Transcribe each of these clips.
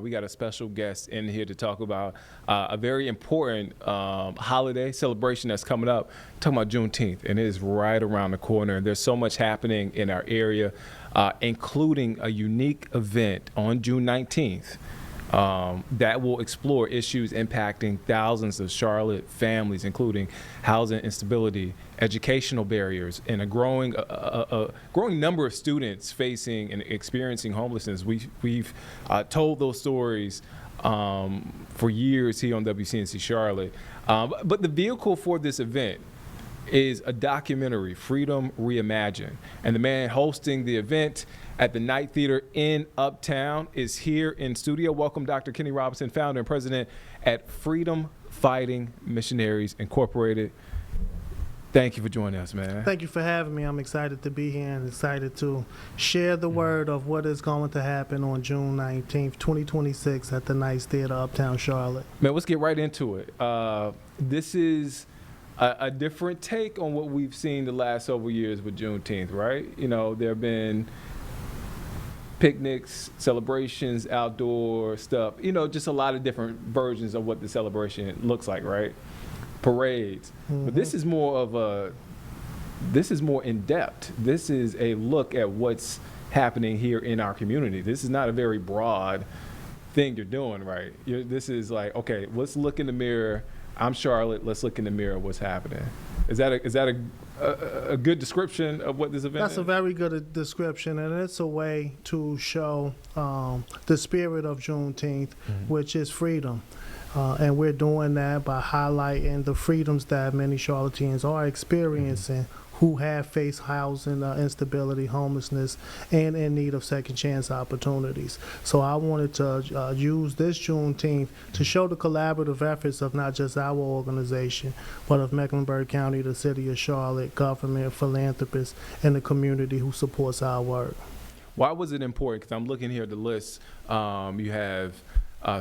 We got a special guest in here to talk about a very important holiday celebration that's coming up. Talking about Juneteenth, and it is right around the corner. And there's so much happening in our area, including a unique event on June 19th that will explore issues impacting thousands of Charlotte families, including housing instability, educational barriers, and a growing number of students facing and experiencing homelessness. We've told those stories for years here on WCNC Charlotte. But the vehicle for this event is a documentary, Freedom Reimagined. And the man hosting the event at the Night Theater in Uptown is here in studio. Welcome, Dr. Kenny Robinson, founder and president at Freedom Fighting Missionaries Incorporated. Thank you for joining us, man. Thank you for having me. I'm excited to be here and excited to share the word of what is going to happen on June 19th, 2026 at the Night Theater, Uptown Charlotte. Man, let's get right into it. This is a different take on what we've seen the last several years with Juneteenth, right? You know, there have been picnics, celebrations, outdoor stuff, you know, just a lot of different versions of what the celebration looks like, right? Parades. Mm-hmm. But this is more in depth. This is a look at what's happening here in our community. This is not a very broad thing you're doing, right? This is like, okay, let's look in the mirror. I'm Charlotte. Let's look in the mirror. What's happening? Is that a good description of what this event is? That's a very good description, and it's a way to show the spirit of Juneteenth, which is freedom. And we're doing that by highlighting the freedoms that many Charlotteans are experiencing who have faced housing instability, homelessness, and in need of second chance opportunities. So I wanted to use this Juneteenth to show the collaborative efforts of not just our organization, but of Mecklenburg County, the city of Charlotte, government, philanthropists, and the community who supports our work. Why was it important? Because I'm looking here at the list. You have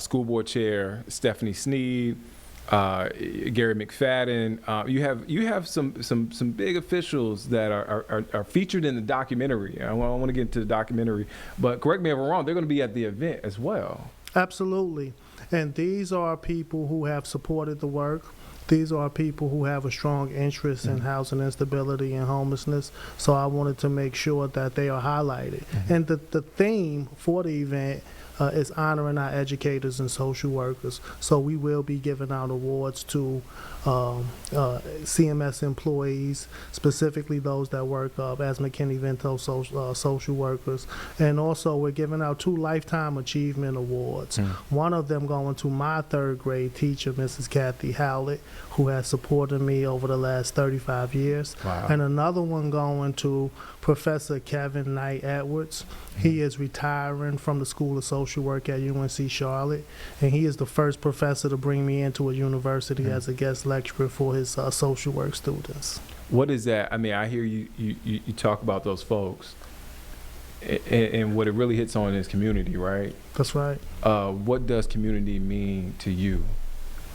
School Board Chair Stephanie Sneed, Gary McFadden. You have some big officials that are featured in the documentary. I want to get into the documentary, but correct me if I'm wrong. They're going to be at the event as well. Absolutely, and these are people who have supported the work. These are people who have a strong interest in housing instability and homelessness. So I wanted to make sure that they are highlighted. And the theme for the event is honoring our educators and social workers. So we will be giving out awards to CMS employees, specifically those that work as McKinney-Vento social workers. And also we're giving out 2 Lifetime Achievement Awards. One of them going to my 3rd grade teacher, Mrs. Kathy Howlett, who has supported me over the last 35 years. Wow. And another one going to Professor Kevin Knight Edwards. He is retiring from the School of Social Work at UNC Charlotte, and he is the first professor to bring me into a university as a guest lecturer for his social work students. What is that? I mean, I hear you talk about those folks, and what it really hits on is community, right? That's right. What does community mean to you?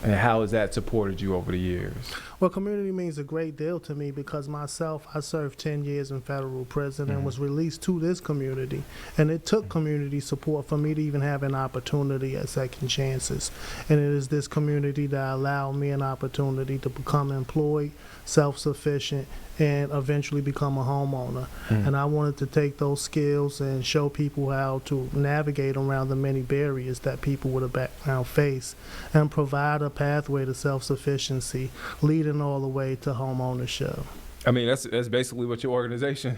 And how has that supported you over the years? Well, community means a great deal to me because myself, I served 10 years in federal prison and was released to this community. And it took community support for me to even have an opportunity at second chances. And it is this community that allowed me an opportunity to become employed, self-sufficient, and eventually become a homeowner. And I wanted to take those skills and show people how to navigate around the many barriers that people with a background face and provide a pathway to self-sufficiency, leading all the way to home ownership. I mean, that's basically what your organization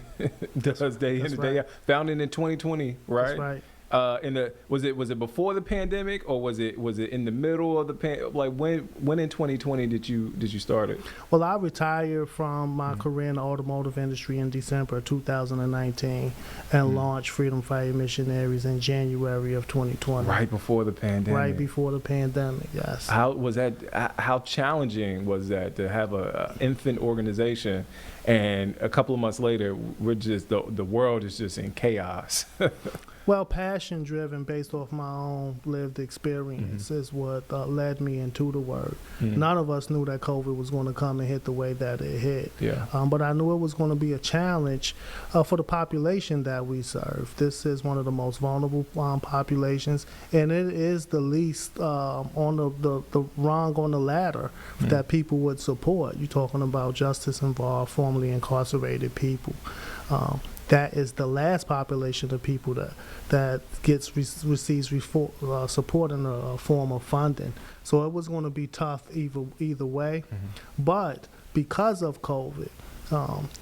does day in and day out. Founded in 2020, right? That's right. Was it before the pandemic, or was it in the middle of the like when in 2020 did you start it? Well, I retired from my career in the automotive industry in December of 2019 and launched Freedom Fighting Missionaries in January of 2020. Right before the pandemic. Right before the pandemic, yes. How challenging was that to have a infant organization, and a couple of months later we're just the world is just in chaos? Well, passion driven based off my own lived experience is what led me into the work. None of us knew that COVID was going to come and hit the way that it hit. Yeah. But I knew it was going to be a challenge for the population that we serve. This is one of the most vulnerable populations, and it is the least on the rung on the ladder that people would support. You're talking about justice involved, formerly incarcerated people. That is the last population of people that receives support in the form of funding. So it was going to be tough either way. But because of COVID,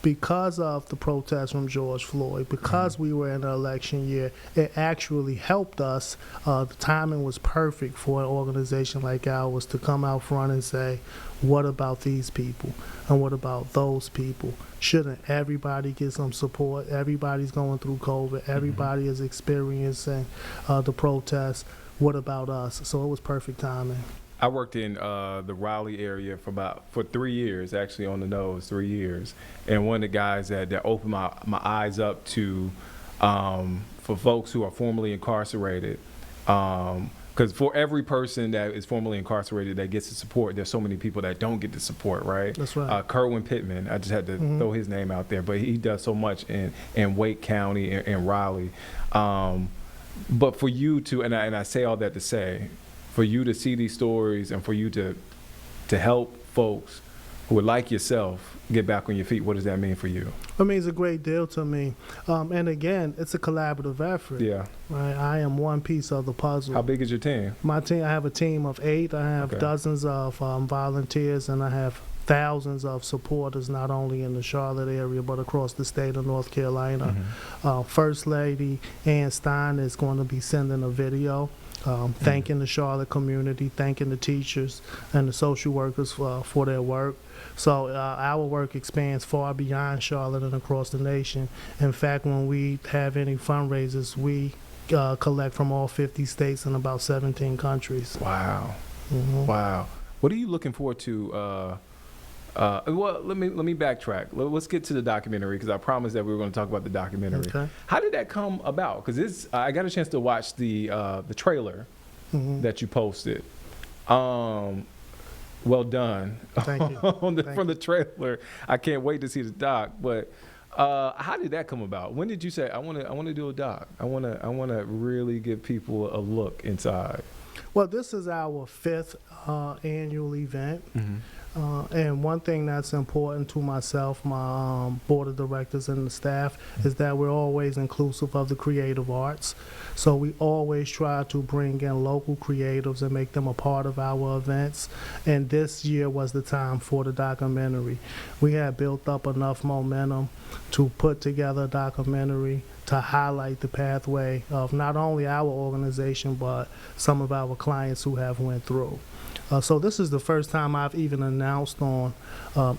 because of the protests from George Floyd, because we were in an election year, it actually helped us. The timing was perfect for an organization like ours to come out front and say, what about these people? And what about those people? Shouldn't everybody get some support? Everybody's going through COVID. Everybody is experiencing the protests. What about us? So it was perfect timing. I worked in the Raleigh area for 3 years, actually on the nose, 3 years. And one of the guys that opened my eyes up to, for folks who are formerly incarcerated, because for every person that is formerly incarcerated that gets the support, there's so many people that don't get the support, right? That's right. Kerwin Pittman, I just had to throw his name out there, but he does so much in Wake County and Raleigh. But for you to, and I say all that to say, for you to see these stories and for you to help folks who would like yourself get back on your feet, what does that mean for you? It means a great deal to me. And again, it's a collaborative effort. Yeah. Right? I am one piece of the puzzle. How big is your team? My team, I have a team of 8. I have dozens of volunteers, and I have thousands of supporters, not only in the Charlotte area, but across the state of North Carolina. First Lady Ann Stein is going to be sending a video thanking the Charlotte community, thanking the teachers and the social workers for their work. So our work expands far beyond Charlotte and across the nation. In fact, when we have any fundraisers, we collect from all 50 states and about 17 countries. Wow. Wow. What are you looking forward to? Well, let me backtrack. Let's get to the documentary, because I promised that we were going to talk about the documentary. Okay. How did that come about? Because I got a chance to watch the trailer that you posted. Well done. Thank you. From the trailer. I can't wait to see the doc. But how did that come about? When did you say I want to do a doc? I want to really give people a look inside. Well, this is our 5th annual event. And one thing that's important to myself, my board of directors and the staff, is that we're always inclusive of the creative arts. So we always try to bring in local creatives and make them a part of our events. And this year was the time for the documentary. We had built up enough momentum to put together a documentary to highlight the pathway of not only our organization, but some of our clients who have went through. So this is the first time I've even announced on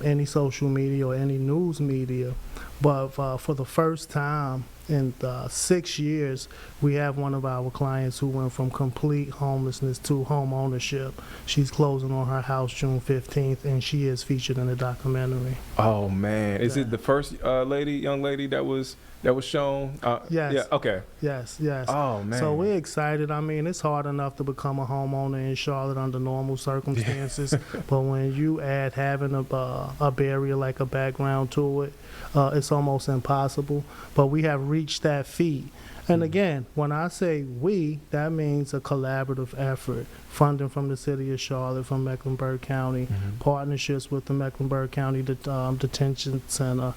any social media or any news media, but for the first time in 6 years, we have one of our clients who went from complete homelessness to home ownership. She's closing on her house June 15th, and she is featured in the documentary. Oh man, is it the first young lady that was shown? Yes. Yeah. Okay. Yes. Oh man. So we're excited. I mean, it's hard enough to become a homeowner in Charlotte under normal circumstances, but when you add having a barrier like a background to it, it's almost impossible. But we have reached that feat. And again, when I say we, that means a collaborative effort. Funding from the city of Charlotte, from Mecklenburg County, partnerships with the Mecklenburg County Detention Center,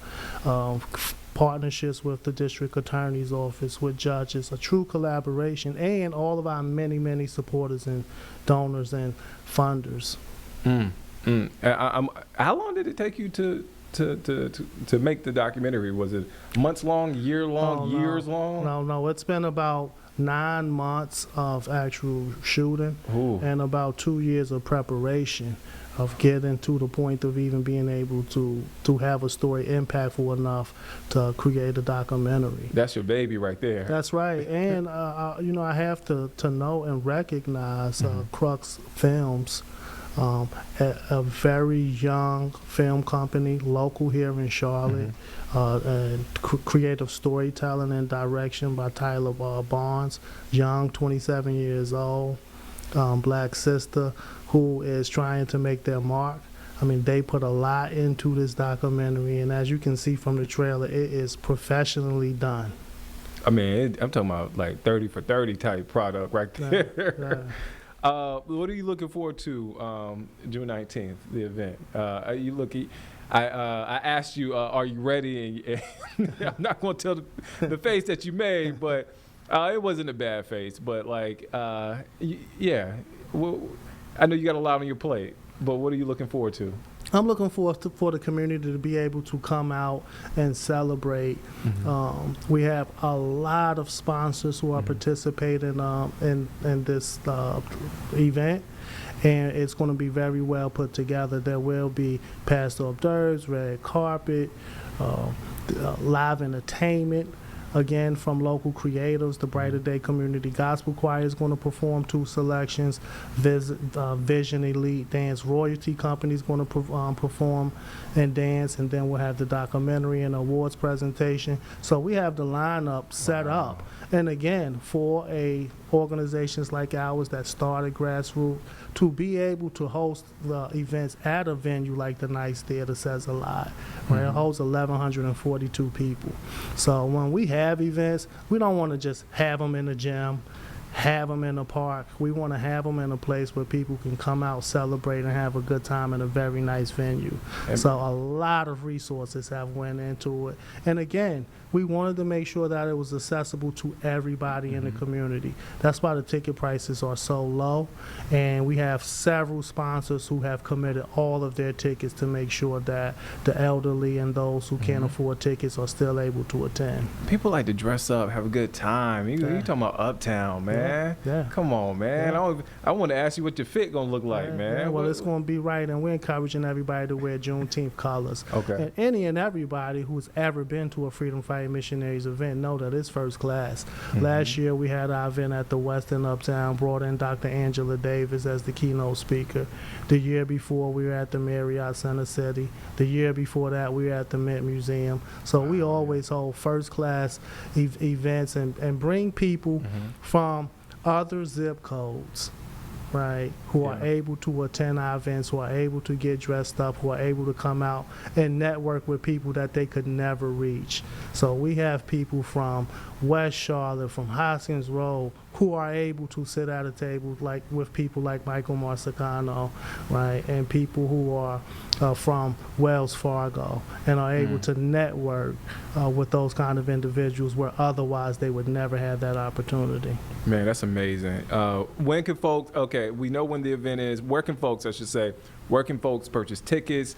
partnerships with the district attorney's office, with judges, a true collaboration, and all of our many, many supporters and donors and funders. How long did it take you to make the documentary? Was it months long, year long, years long? No, it's been about 9 months of actual shooting and about 2 years of preparation of getting to the point of even being able to have a story impactful enough to create a documentary. That's your baby right there. That's right. And, I have to know and recognize Crux Films a very young film company, local here in Charlotte, and creative storytelling and direction by Tyler Barnes, young, 27 years old, black sister who is trying to make their mark. I mean, they put a lot into this documentary, and as you can see from the trailer, it is professionally done. I mean, I'm talking about like 30 for 30 type product right there. What are you looking forward to June 19th, the event? I asked you, are you ready? And I'm not going to tell the face that you made, but it wasn't a bad face. But like, yeah, well, I know you got a lot on your plate, but what are you looking forward to? I'm looking forward for the community to be able to come out and celebrate. We have a lot of sponsors who are participating in this event, and it's going to be very well put together. There will be past hors d'oeuvres, red carpet, live entertainment. Again, from local creatives, the Brighter Day Community Gospel Choir is going to perform 2 selections. Vision Elite Dance Royalty Company is going to perform and dance, and then we'll have the documentary and awards presentation. So we have the lineup set up. And again, for organizations like ours that started grassroots, to be able to host the events at a venue like the Nice Theater says a lot. Right? It holds 1,142 people. So when we have events, we don't want to just have them in the gym, have them in the park. We want to have them in a place where people can come out, celebrate, and have a good time in a very nice venue. So a lot of resources have went into it. And again, we wanted to make sure that it was accessible to everybody in the community. That's why the ticket prices are so low. And we have several sponsors who have committed all of their tickets to make sure that the elderly and those who can't afford tickets are still able to attend. People like to dress up, have a good time. You talking about Uptown, man. Yeah. Come on, man. I want to ask you what your fit going to look like, man. Yeah, well, it's going to be right, and we're encouraging everybody to wear Juneteenth colors. Okay. And any and everybody who's ever been to a Freedom Fighting Missionaries event know that it's first class. Last year, we had our event at the Westin Uptown, brought in Dr. Angela Davis as the keynote speaker. The year before, we were at the Marriott Center City. The year before that, we were at the Mint Museum. So we always hold first class events and bring people from other zip codes, right, who are able to attend our events, who are able to get dressed up, who are able to come out and network with people that they could never reach. So we have people from West Charlotte, from Hoskins Road, who are able to sit at a table like with people like Michael Marsicano, right, and people who are from Wells Fargo and are able to network with those kind of individuals where otherwise they would never have that opportunity. Man, that's amazing. When can folks, okay, we know when the event is, where can folks, I should say, where can folks purchase tickets,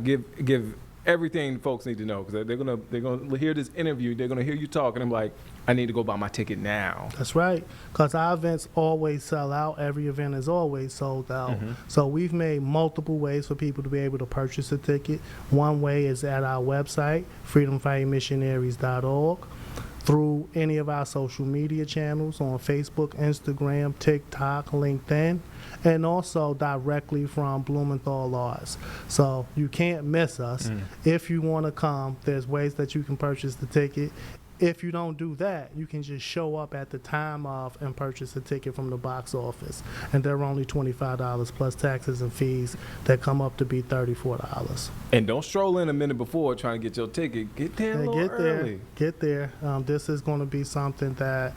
give everything folks need to know, because they're gonna hear this interview, they're gonna hear you talk, and I'm like, I need to go buy my ticket now. That's right, because our events always sell out. Every event is always sold out. So we've made multiple ways for people to be able to purchase a ticket. One way is at our website, freedomfightingmissionaries.org, through any of our social media channels on Facebook, Instagram, TikTok, LinkedIn, and also directly from Blumenthal Arts. So you can't miss us. If you want to come, there's ways that you can purchase the ticket. If you don't do that, you can just show up at the time of and purchase a ticket from the box office. And they're only $25 plus taxes and fees that come up to be $34. And don't stroll in a minute before trying to get your ticket. Get there a little early. Get there. This is going to be something that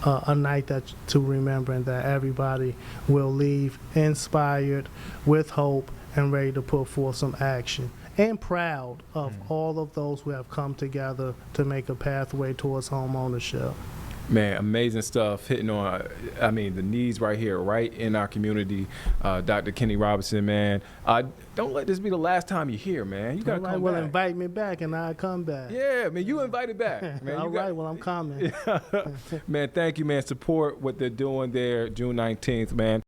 a night that to remember, and that everybody will leave inspired, with hope, and ready to put forth some action. And proud of all of those who have come together to make a pathway towards home ownership. Man, amazing stuff, hitting on, I mean, the needs right here, right in our community. Dr. Kenny Robinson, man. Don't let this be the last time you're here, man. You got to come back. Well, invite me back and I'll come back. Yeah, man, you invited back. Man, All right, well, I'm coming. Man, thank you, man. Support what they're doing there June 19th, man.